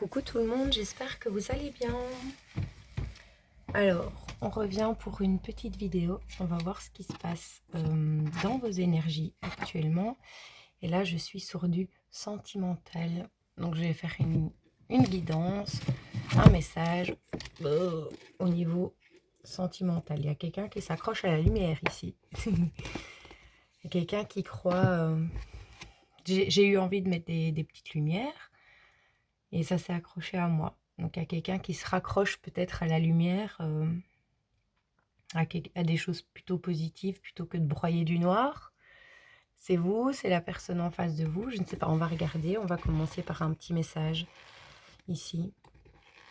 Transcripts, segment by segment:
Coucou tout le monde, j'espère que vous allez bien. Alors, on revient pour une petite vidéo. On va voir ce qui se passe dans vos énergies actuellement. Et là, je suis sur du sentimental. Donc, je vais faire une guidance, un message au niveau sentimental. Il y a quelqu'un qui s'accroche à la lumière ici. Il y a quelqu'un qui croit... J'ai eu envie de mettre des petites lumières. Et ça s'est accroché à moi. Donc, il y a quelqu'un qui se raccroche peut-être à la lumière, à des choses plutôt positives, plutôt que de broyer du noir. C'est vous, c'est la personne en face de vous. Je ne sais pas, on va regarder. On va commencer par un petit message ici,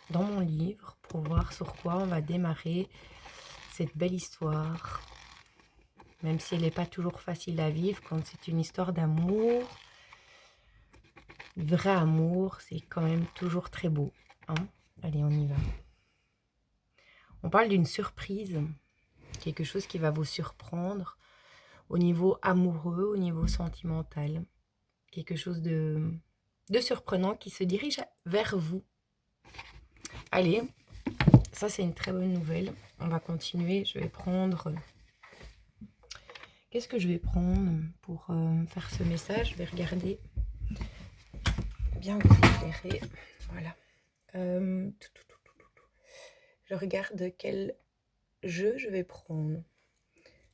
dans mon livre, pour voir sur quoi on va démarrer cette belle histoire. Même si elle n'est pas toujours facile à vivre, quand c'est une histoire d'amour, vrai amour, c'est quand même toujours très beau. Hein? Allez, on y va. On parle d'une surprise, quelque chose qui va vous surprendre au niveau amoureux, au niveau sentimental. Quelque chose de surprenant qui se dirige vers vous. Allez, ça c'est une très bonne nouvelle. On va continuer. Je vais prendre... Qu'est-ce que je vais prendre pour faire ce message? Je vais regarder. Bien vous éclairer. Voilà. Je regarde quel jeu je vais prendre.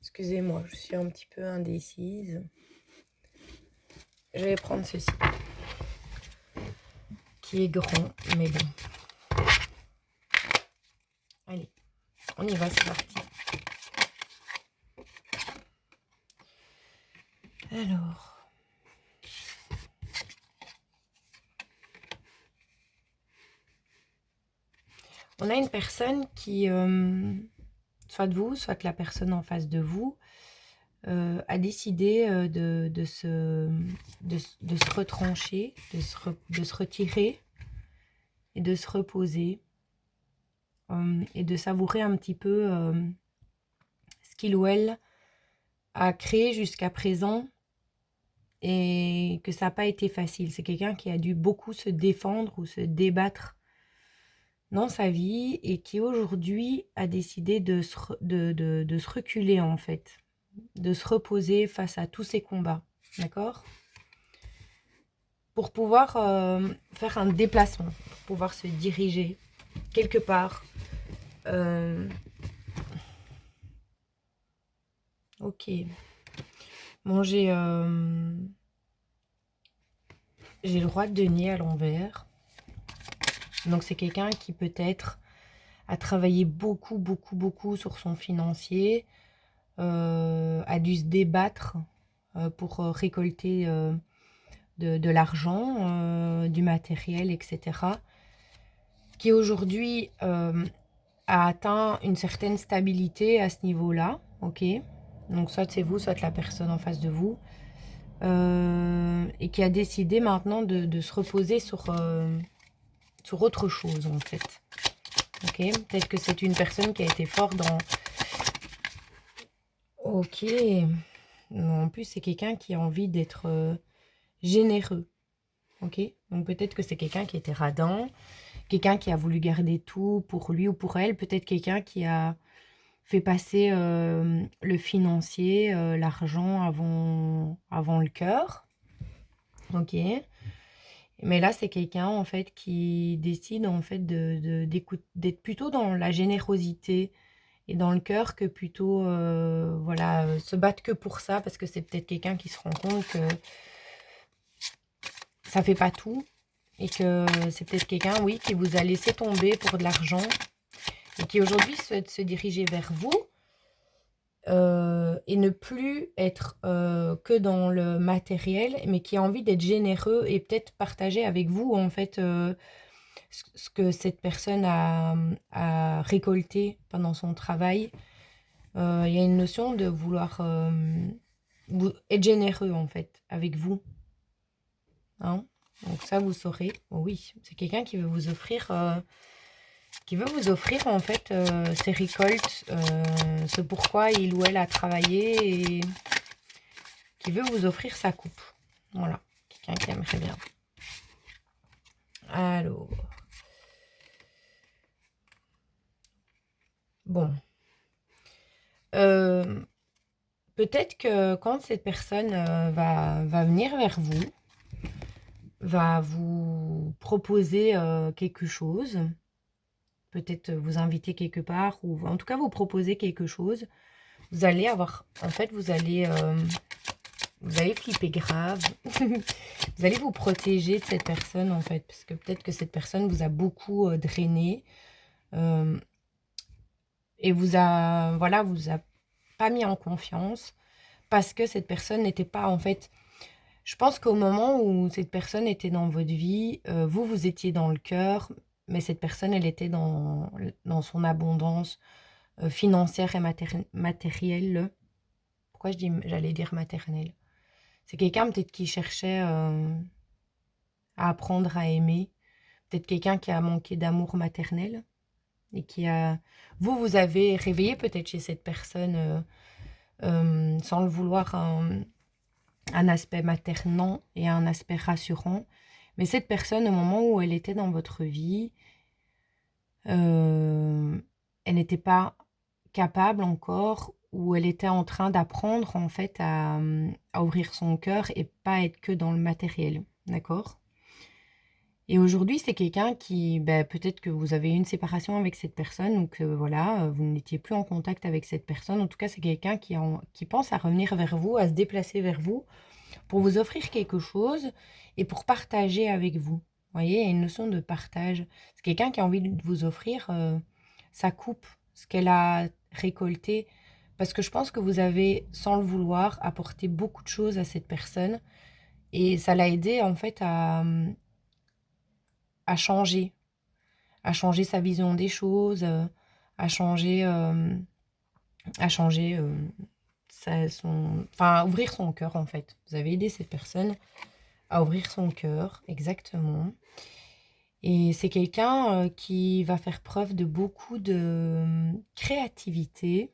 Excusez-moi, je suis un petit peu indécise. Je vais prendre ceci. Qui est grand, mais bon. Allez, on y va, c'est parti. Alors... On a une personne qui, soit de vous, soit la personne en face de vous, a décidé de se retrancher, de se retirer et de se reposer et de savourer un petit peu ce qu'il ou elle a créé jusqu'à présent et que ça n'a pas été facile. C'est quelqu'un qui a dû beaucoup se défendre ou se débattre dans sa vie et qui aujourd'hui a décidé de se reculer en fait, de se reposer face à tous ces combats, d'accord? Pour pouvoir faire un déplacement, pour pouvoir se diriger quelque part. Ok. Bon, j'ai le roi de denier à l'envers. Donc c'est quelqu'un qui peut-être a travaillé beaucoup sur son financier, a dû se débattre pour récolter de l'argent, du matériel, etc. Qui aujourd'hui a atteint une certaine stabilité à ce niveau-là, ok? Donc soit c'est vous, soit la personne en face de vous, et qui a décidé maintenant de se reposer sur autre chose en fait. Ok, peut-être que c'est une personne qui a été fort dans... Ok, en plus c'est quelqu'un qui a envie d'être généreux. Ok, donc peut-être que c'est quelqu'un qui était radin, quelqu'un qui a voulu garder tout pour lui ou pour elle, peut-être quelqu'un qui a fait passer le financier, l'argent avant le cœur. Ok, mais là c'est quelqu'un en fait qui décide en fait d'être plutôt dans la générosité et dans le cœur que plutôt voilà, se battre que pour ça, parce que c'est peut-être quelqu'un qui se rend compte que ça fait pas tout et que c'est peut-être quelqu'un, oui, qui vous a laissé tomber pour de l'argent et qui aujourd'hui souhaite se diriger vers vous et ne plus être que dans le matériel, mais qui a envie d'être généreux et peut-être partager avec vous en fait ce que cette personne a récolté pendant son travail. Il y a une notion de vouloir être généreux en fait avec vous. Hein? Donc ça vous saurez. Oh oui, c'est quelqu'un qui veut vous offrir en fait ses récoltes, ce pourquoi il ou elle a travaillé et qui veut vous offrir sa coupe. Voilà, quelqu'un qui aimerait bien. Alors, Bon. Euh, Peut-être que quand cette personne va venir vers vous, va vous proposer quelque chose, peut-être vous inviter quelque part, ou en tout cas vous proposer quelque chose, vous allez avoir, en fait, vous allez flipper grave. Vous allez vous protéger de cette personne, en fait, parce que peut-être que cette personne vous a beaucoup drainé euh, et vous a pas mis en confiance parce que cette personne n'était pas, en fait. Je pense qu'au moment où cette personne était dans votre vie, vous étiez dans le cœur, mais cette personne, elle était dans son abondance financière et matérielle. Pourquoi j'allais dire maternelle? C'est quelqu'un peut-être qui cherchait à apprendre à aimer. Peut-être quelqu'un qui a manqué d'amour maternel et qui a... vous avez réveillé peut-être chez cette personne, sans le vouloir, un aspect maternant et un aspect rassurant. Mais cette personne, au moment où elle était dans votre vie, elle n'était pas capable encore, ou elle était en train d'apprendre en fait à ouvrir son cœur et pas être que dans le matériel. D'accord? Et aujourd'hui, c'est quelqu'un qui, ben, peut-être que vous avez eu une séparation avec cette personne ou que voilà, vous n'étiez plus en contact avec cette personne. En tout cas, c'est quelqu'un qui pense à revenir vers vous, à se déplacer vers vous pour vous offrir quelque chose et pour partager avec vous. Vous voyez, il y a une notion de partage. C'est quelqu'un qui a envie de vous offrir sa coupe, ce qu'elle a récolté. Parce que je pense que vous avez, sans le vouloir, apporté beaucoup de choses à cette personne. Et ça l'a aidé, en fait, à changer. À changer sa vision des choses, à changer, enfin, à ouvrir son cœur, en fait. Vous avez aidé cette personne à ouvrir son cœur, exactement. Et c'est quelqu'un qui va faire preuve de beaucoup de créativité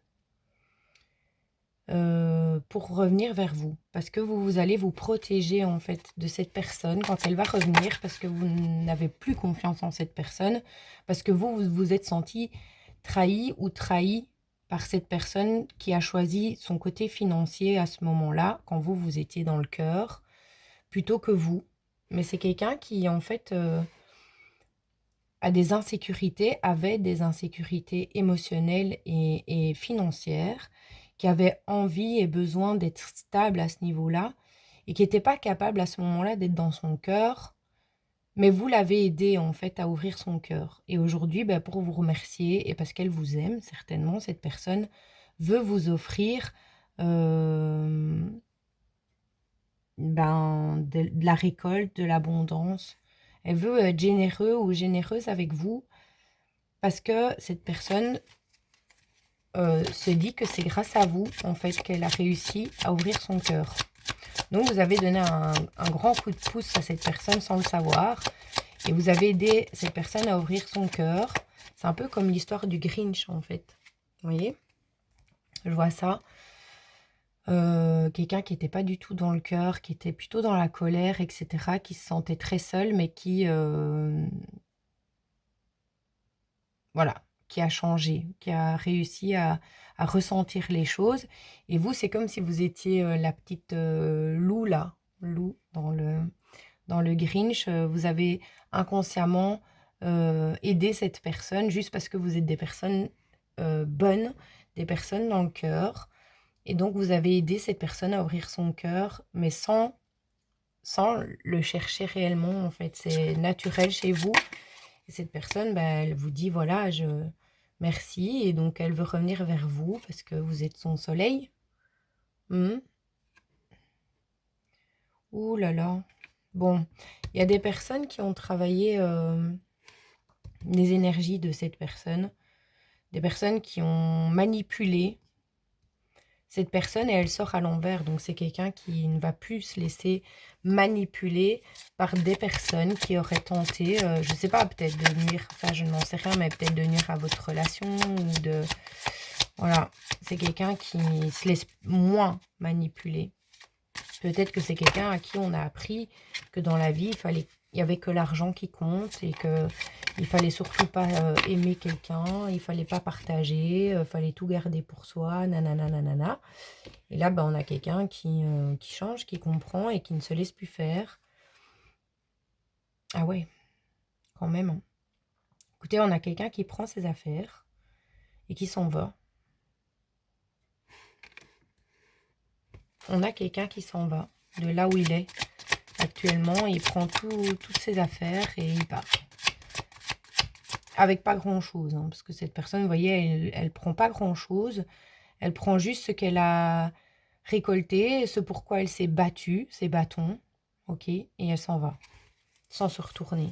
pour revenir vers vous. Parce que vous allez vous protéger en fait de cette personne quand elle va revenir, parce que vous n'avez plus confiance en cette personne, parce que vous vous êtes senti trahi ou trahi par cette personne qui a choisi son côté financier à ce moment-là, quand vous étiez dans le cœur, plutôt que vous. Mais c'est quelqu'un qui en fait avait des insécurités émotionnelles et financières, qui avait envie et besoin d'être stable à ce niveau-là, et qui n'était pas capable à ce moment-là d'être dans son cœur, mais vous l'avez aidé en fait à ouvrir son cœur. Et aujourd'hui, ben, pour vous remercier, et parce qu'elle vous aime, certainement, cette personne veut vous offrir de la récolte, de l'abondance. Elle veut être généreux ou généreuse avec vous parce que cette personne se dit que c'est grâce à vous, en fait, qu'elle a réussi à ouvrir son cœur. Donc, vous avez donné un grand coup de pouce à cette personne sans le savoir. Et vous avez aidé cette personne à ouvrir son cœur. C'est un peu comme l'histoire du Grinch, en fait. Vous voyez? Je vois ça. Quelqu'un qui n'était pas du tout dans le cœur, qui était plutôt dans la colère, etc., qui se sentait très seul, mais qui, voilà, qui a changé, qui a réussi à ressentir les choses. Et vous, c'est comme si vous étiez la petite Lou, là, Lou, dans le Grinch. Vous avez inconsciemment aidé cette personne juste parce que vous êtes des personnes bonnes, des personnes dans le cœur. Et donc, vous avez aidé cette personne à ouvrir son cœur, mais sans le chercher réellement, en fait. C'est naturel chez vous. Et cette personne, bah, elle vous dit, voilà, merci. Et donc, elle veut revenir vers vous parce que vous êtes son soleil. Ouh là là. Bon, il y a des personnes qui ont travaillé les énergies de cette personne. Des personnes qui ont manipulé cette personne et elle sort à l'envers. Donc, c'est quelqu'un qui ne va plus se laisser manipuler par des personnes qui auraient tenté, je ne sais pas, peut-être de nuire, enfin, je n'en sais rien, mais peut-être de nuire à votre relation ou de... Voilà, c'est quelqu'un qui se laisse moins manipuler. Peut-être que c'est quelqu'un à qui on a appris que dans la vie, il fallait il n'y avait que l'argent qui compte et que il fallait surtout pas aimer quelqu'un, il fallait pas partager, il fallait tout garder pour soi, nanana, nanana. Et là, on a quelqu'un qui change, qui comprend et qui ne se laisse plus faire. Ah ouais, quand même, hein. Écoutez, on a quelqu'un qui prend ses affaires et qui s'en va. On a quelqu'un qui s'en va de là où il est actuellement. Il prend toutes ses affaires et il part. Avec pas grand-chose, hein, parce que cette personne, vous voyez, elle prend pas grand-chose. Elle prend juste ce qu'elle a récolté, ce pourquoi elle s'est battue, ses bâtons, ok, et elle s'en va, sans se retourner.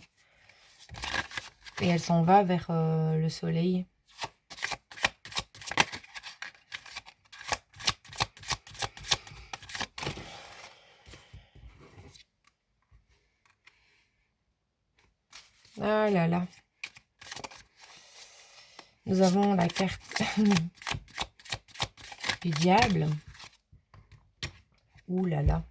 Et elle s'en va vers le soleil. Ah là là. Nous avons la carte du diable. Ouh là là.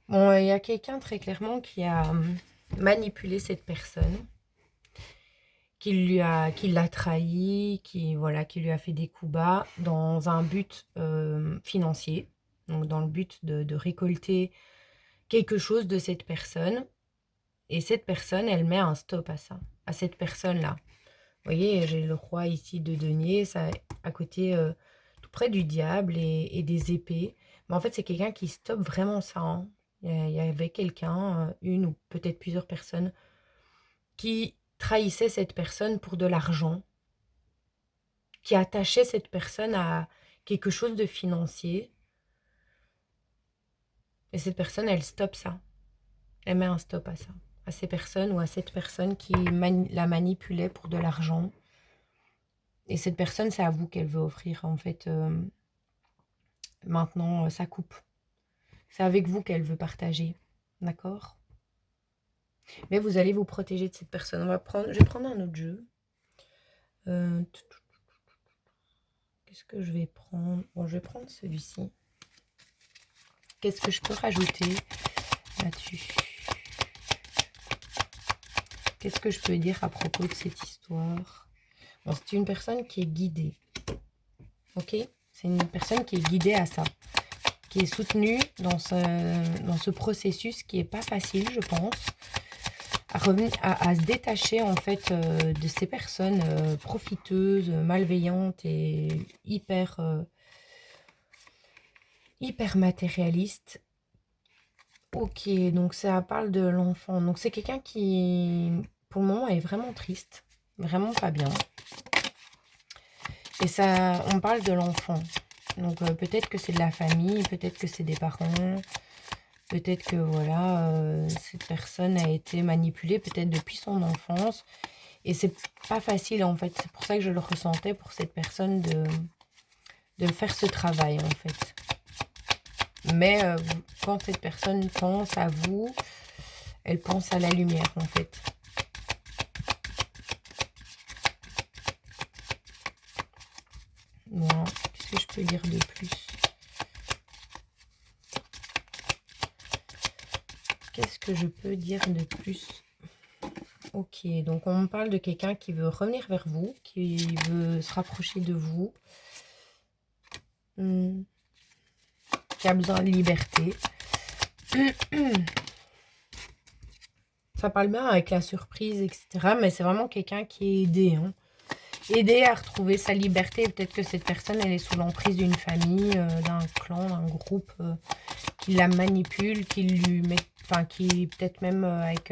Bon, il y a quelqu'un très clairement qui a manipulé cette personne, qui l'a trahi, qui lui a fait des coups bas dans un but financier, donc dans le but de récolter quelque chose de cette personne. Et cette personne, elle met un stop à ça, à cette personne-là. Vous voyez, j'ai le roi ici de denier, ça à côté, tout près du diable et des épées. Mais en fait, c'est quelqu'un qui stoppe vraiment ça, hein. Il y avait quelqu'un, une ou peut-être plusieurs personnes, qui trahissaient cette personne pour de l'argent, qui attachaient cette personne à quelque chose de financier. Et cette personne, elle stoppe ça. Elle met un stop à ça, à ces personnes ou à cette personne qui la manipulait pour de l'argent. Et cette personne, c'est à vous qu'elle veut offrir, en fait, maintenant, sa coupe. C'est avec vous qu'elle veut partager, d'accord? Mais vous allez vous protéger de cette personne. Je vais prendre un autre jeu. Qu'est-ce que je vais prendre? Bon, je vais prendre celui-ci. Qu'est-ce que je peux rajouter là-dessus? Qu'est-ce que je peux dire à propos de cette histoire? Bon, c'est une personne qui est guidée. Ok? C'est une personne qui est guidée à ça, qui est soutenue dans ce processus qui n'est pas facile, je pense, à se détacher en fait de ces personnes profiteuses, malveillantes et hyper matérialistes. Ok, donc ça parle de l'enfant. Donc c'est quelqu'un qui, pour le moment, est vraiment triste, vraiment pas bien. Et ça, on parle de l'enfant. Donc peut-être que c'est de la famille, peut-être que c'est des parents, peut-être que voilà, cette personne a été manipulée peut-être depuis son enfance. Et c'est pas facile en fait. C'est pour ça que je le ressentais pour cette personne de faire ce travail en fait. Mais quand cette personne pense à vous, elle pense à la lumière en fait. Voilà. Qu'est-ce que je peux dire de plus? Qu'est-ce que je peux dire de plus? Ok, donc on parle de quelqu'un qui veut revenir vers vous, qui veut se rapprocher de vous, qui a besoin de liberté. Ça parle bien avec la surprise, etc. Mais c'est vraiment quelqu'un qui est aidé, hein. Aidé à retrouver sa liberté. Peut-être que cette personne, elle est sous l'emprise d'une famille, d'un clan, d'un groupe qui la manipule, qui lui met, enfin, qui peut-être même avec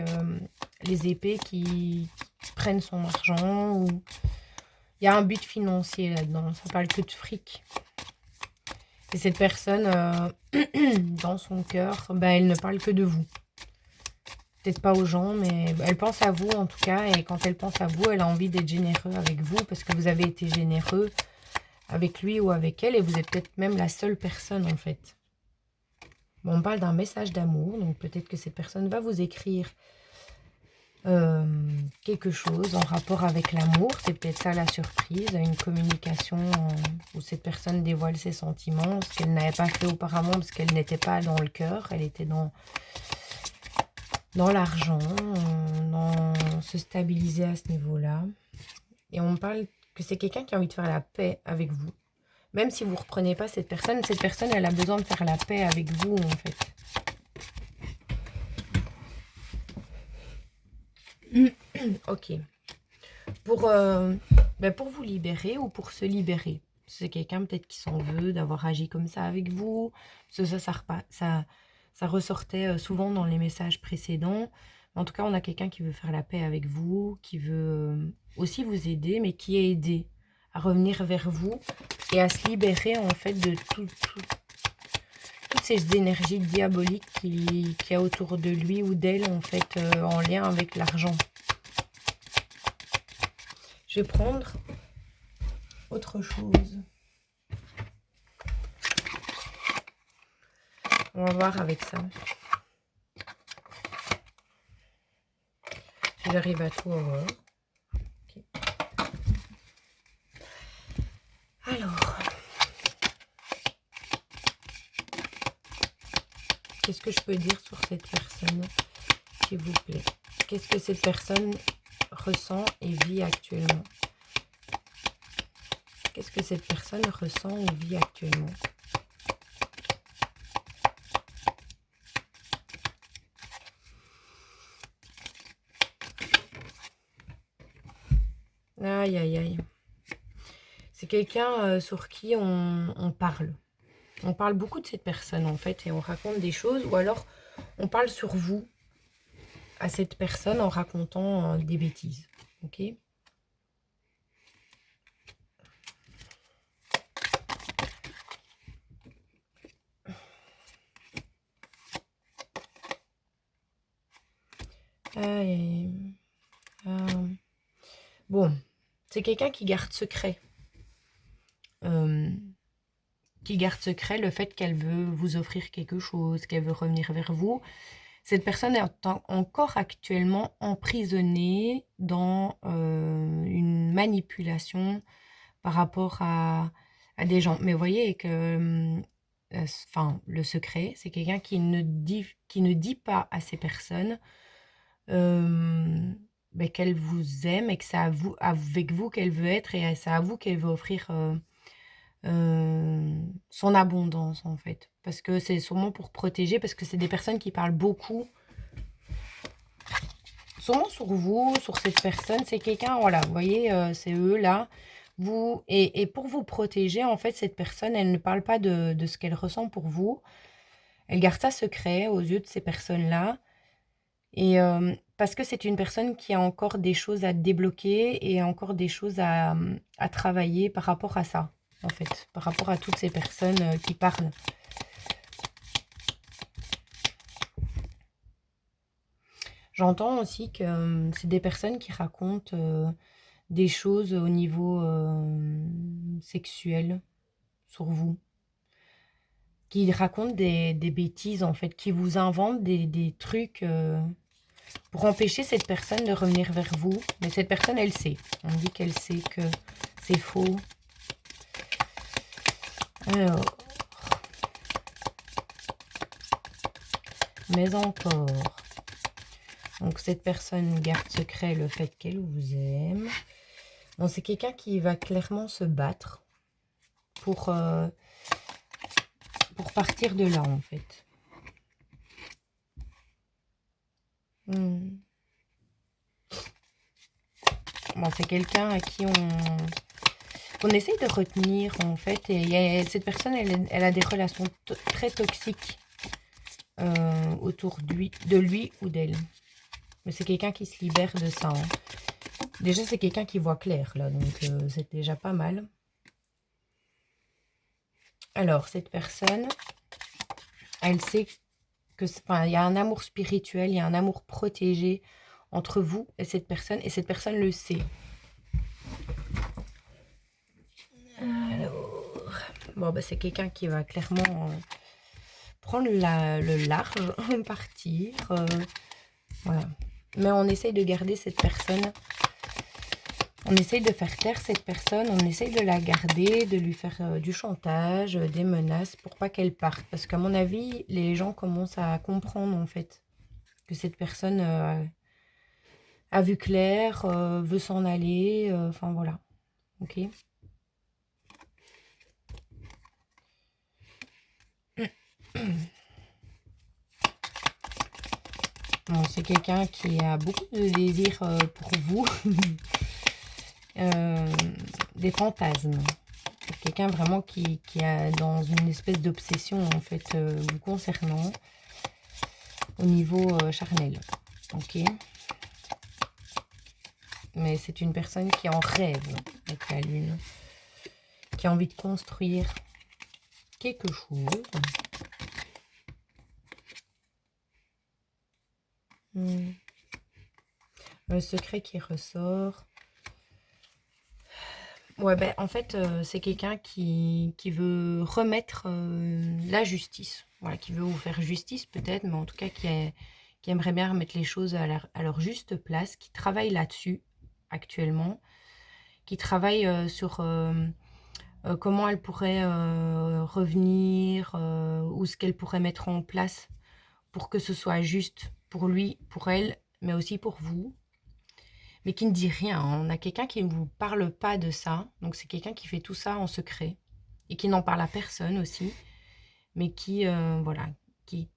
les épées qui prennent son argent. Ou il y a un but financier là-dedans. Ça parle que de fric. Et cette personne, dans son cœur, elle ne parle que de vous. Peut-être pas aux gens, mais elle pense à vous en tout cas. Et quand elle pense à vous, elle a envie d'être généreux avec vous parce que vous avez été généreux avec lui ou avec elle. Et vous êtes peut-être même la seule personne en fait. Bon, on parle d'un message d'amour. Donc peut-être que cette personne va vous écrire quelque chose en rapport avec l'amour. C'est peut-être ça la surprise, une communication où cette personne dévoile ses sentiments, ce qu'elle n'avait pas fait auparavant parce qu'elle n'était pas dans le cœur, elle était dans l'argent, dans se stabiliser à ce niveau-là. Et on parle que c'est quelqu'un qui a envie de faire la paix avec vous. Même si vous ne reprenez pas cette personne, elle a besoin de faire la paix avec vous, en fait. Ok. Pour vous libérer ou pour se libérer. C'est quelqu'un peut-être qui s'en veut d'avoir agi comme ça avec vous. Ça ressortait souvent dans les messages précédents. En tout cas, on a quelqu'un qui veut faire la paix avec vous, qui veut aussi vous aider, mais qui est aidé à revenir vers vous et à se libérer en fait de toutes ces énergies diaboliques qu'il y a autour de lui ou d'elle en fait en lien avec l'argent. Je vais prendre autre chose. On va voir avec ça. Si j'arrive à tout avoir. Okay. Alors, qu'est-ce que je peux dire sur cette personne, s'il vous plaît? Qu'est-ce que cette personne ressent et vit actuellement? Qu'est-ce que cette personne ressent ou vit actuellement? Aïe, aïe, aïe. C'est quelqu'un sur qui on parle. On parle beaucoup de cette personne, en fait, et on raconte des choses. Ou alors, on parle sur vous à cette personne en racontant des bêtises. Ok? Bon, c'est quelqu'un qui garde secret. Qui garde secret le fait qu'elle veut vous offrir quelque chose, qu'elle veut revenir vers vous. Cette personne est encore actuellement emprisonnée dans une manipulation par rapport à des gens. Mais vous voyez que le secret, c'est quelqu'un qui ne dit pas à ces personnes qu'elle vous aime et que c'est avec vous qu'elle veut être et c'est à vous qu'elle veut offrir son abondance en fait. Parce que c'est sûrement pour protéger, parce que c'est des personnes qui parlent beaucoup. Sûrement sur vous, sur cette personne, c'est quelqu'un, voilà, vous voyez, c'est eux là. Et pour vous protéger, en fait, cette personne, elle ne parle pas de ce qu'elle ressent pour vous. Elle garde ça secret aux yeux de ces personnes-là. Et parce que c'est une personne qui a encore des choses à débloquer et encore des choses à travailler par rapport à ça, en fait, par rapport à toutes ces personnes qui parlent. J'entends aussi que c'est des personnes qui racontent des choses au niveau sexuel sur vous, qui racontent des bêtises, en fait, qui vous inventent des trucs pour empêcher cette personne de revenir vers vous. Mais cette personne, elle sait. On dit qu'elle sait que c'est faux. Alors. Mais encore. Donc, cette personne garde secret le fait qu'elle vous aime. Bon, c'est quelqu'un qui va clairement se battre pour partir de là, en fait. Bon, c'est quelqu'un à qui on essaye de retenir, en fait. Et cette personne, elle a des relations très toxiques autour de lui ou d'elle. Mais c'est quelqu'un qui se libère de ça. Hein. Déjà, c'est quelqu'un qui voit clair, là. Donc, c'est déjà pas mal. Alors, cette personne, elle sait que, il y a un amour spirituel, il y a un amour protégé entre vous et cette personne le sait. Alors, bon, c'est quelqu'un qui va clairement prendre le large, partir, voilà. Mais on essaye de garder cette personne. On essaye de faire taire cette personne. On essaye de la garder, de lui faire du chantage, des menaces pour pas qu'elle parte. Parce qu'à mon avis, les gens commencent à comprendre en fait que cette personne a vu clair, veut s'en aller. Enfin voilà. Ok. Bon, c'est quelqu'un qui a beaucoup de désir pour vous. Des fantasmes. C'est quelqu'un vraiment qui a dans une espèce d'obsession en fait vous concernant au niveau charnel. Ok. Mais c'est une personne qui en rêve avec la lune, qui a envie de construire quelque chose. Le secret qui ressort. Ouais, ben en fait, c'est quelqu'un qui veut remettre la justice. Voilà, qui veut vous faire justice peut-être, mais en tout cas qui aimerait bien remettre les choses à leur juste place, qui travaille là-dessus actuellement, qui travaille sur comment elle pourrait revenir, ou ce qu'elle pourrait mettre en place pour que ce soit juste pour lui, pour elle, mais aussi pour vous. Mais qui ne dit rien, hein. On a quelqu'un qui ne vous parle pas de ça. Donc c'est quelqu'un qui fait tout ça en secret. Et qui n'en parle à personne aussi. Mais qui, voilà, qui,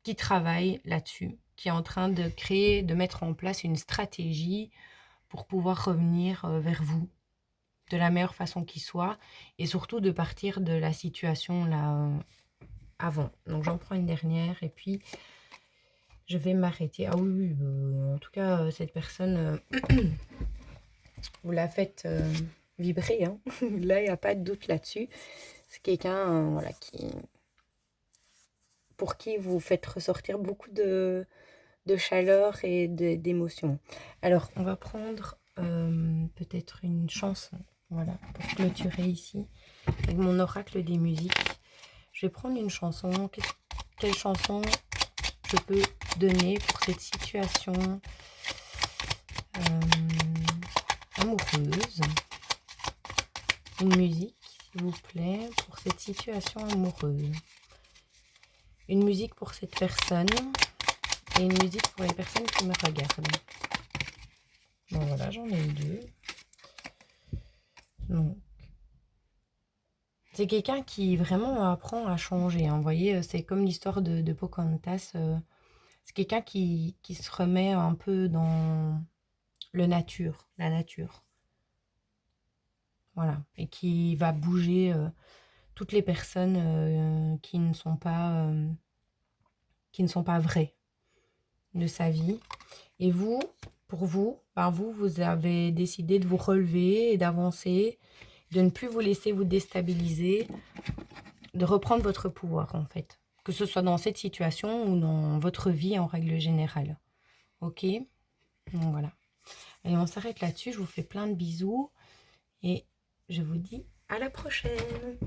qui travaille là-dessus. Qui est en train de créer, de mettre en place une stratégie pour pouvoir revenir vers vous de la meilleure façon qui soit. Et surtout de partir de la situation là avant. Donc j'en prends une dernière et puis je vais m'arrêter. Ah oui, oui, en tout cas, cette personne... vous la faites vibrer, hein. Là, il n'y a pas de doute là-dessus. C'est quelqu'un voilà, pour qui vous faites ressortir beaucoup de chaleur et d'émotion. Alors, on va prendre peut-être une chanson, voilà, pour clôturer ici, avec mon oracle des musiques. Je vais prendre une chanson. Quelle chanson je peux donner pour cette situation amoureuse? Une musique, s'il vous plaît, pour cette situation amoureuse. Une musique pour cette personne et une musique pour les personnes qui me regardent. Bon, voilà, j'en ai eu deux. Donc, c'est quelqu'un qui vraiment apprend à changer, hein. Vous voyez, c'est comme l'histoire de Pocahontas. C'est quelqu'un qui se remet un peu dans la nature. Voilà, et qui va bouger toutes les personnes qui ne sont pas vraies de sa vie. Et vous, pour vous, ben vous avez décidé de vous relever et d'avancer, de ne plus vous laisser vous déstabiliser, de reprendre votre pouvoir en fait, que ce soit dans cette situation ou dans votre vie en règle générale. Ok? Donc voilà. Allez, on s'arrête là-dessus. Je vous fais plein de bisous et je vous dis à la prochaine.